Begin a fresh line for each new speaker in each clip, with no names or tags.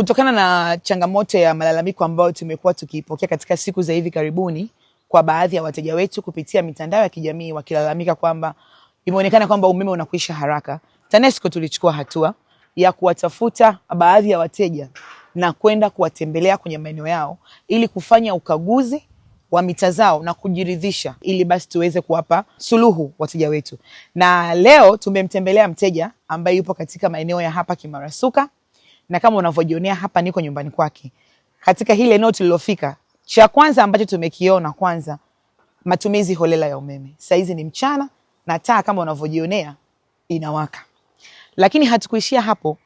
Kutokana na changamoto ya malalamiko ambayo tumekuwa tukiipokea katika siku za hivi karibuni kwa baadhi ya wateja wetu kupitia mitandao ya kijamii wakilalamika kwamba imeonekana kwamba umeme unakuisha haraka, TANESCO tulichukua hatua ya kuwatafuta baadhi ya wateja na kwenda kuwatembelea kwenye maeneo yao ili kufanya ukaguzi wa mita zao na kujiridhisha ili basi tuweze kuwapa suluhu wateja wetu. Na leo tumemtembelea mteja ambaye yupo katika maeneo ya hapa Kimarasuka, na kama unavyojionea hapa niko nyumbani kwake. Katika hili eneo tulilofika, cha kwanza ambacho tumekiona kwanza matumizi holela ya umeme. Saizi ni mchana na taa kama unavyojionea inawaka. Lakini hatukuishia hapo,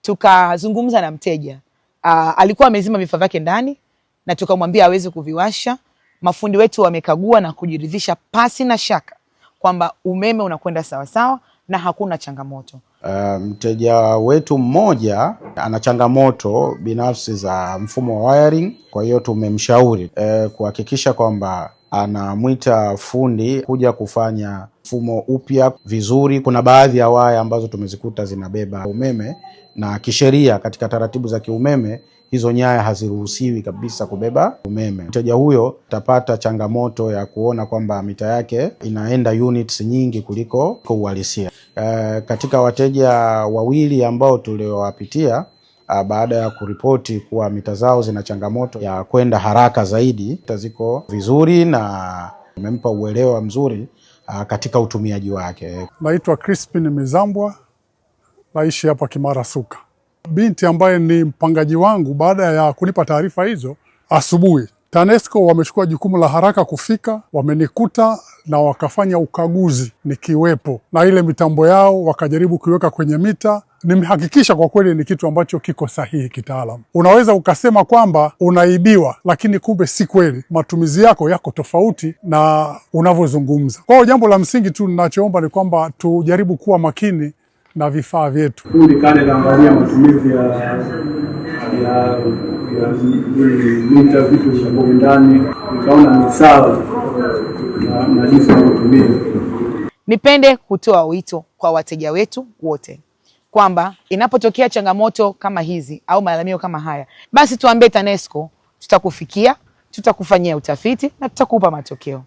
tukazungumza na mteja. Alikuwa amezima vifaa vyake ndani na tukamwambia aweze kuviwasha. Mafundi wetu wamekagua na kujiridhisha pasi na shaka kwamba umeme unakwenda sawa sawa na hakuna changamoto.
Mteja wetu mmoja ana changamoto binafsi za mfumo wa wiring, kwa hiyo tumemshauri kuhakikisha kwamba anamwita fundi kuja kufanya mfumo upya vizuri. Kuna baadhi ya waya ambazo tumezikuta zinabeba umeme, na kisheria katika taratibu za kiumeme hizo nyaya haziruhusiwi kabisa kubeba umeme. Mteja huyo tapata changamoto ya kuona kwamba mita yake inaenda units nyingi kuliko uhalisia. Katika wateja wawili ambao tuliowapitia baada ya kuripoti kuwa mita zao zina changamoto ya kwenda haraka zaidi, ziko vizuri na umempa uelewa mzuri katika utumiaji wake.
Naitwa Crispin Mizambwa, naishi hapa Kimarasuka. Binti ambaye ni mpangaji wangu, baada ya kunipa taarifa hizo asubuhi, TANESCO wamechukua jukumu la haraka kufika, wamenikuta na wakafanya ukaguzi nikiwepo, na ile mitambo yao wakajaribu kuiweka kwenye mita. Nimehakikisha kwa kweli ni kitu ambacho kiko sahihi kitaalamu. Unaweza ukasema kwamba unaibiwa, lakini kumbe si kweli. Matumizi yako tofauti na unavyozungumza. Kwa hiyo jambo la msingi tu ninachoomba ni kwamba tujaribu kuwa makini na vifaa vyetu.
Fundi kale kaangalia matumizi ya mita vitu vya ndani, nikaona ni sawa na jinsi ya kutumia.
Nipende kutoa wito kwa wateja wetu wote kwamba inapotokea changamoto kama hizi au malalamiko kama haya, basi tuambie TANESCO, tutakufikia, tutakufanyia utafiti na tutakupa matokeo.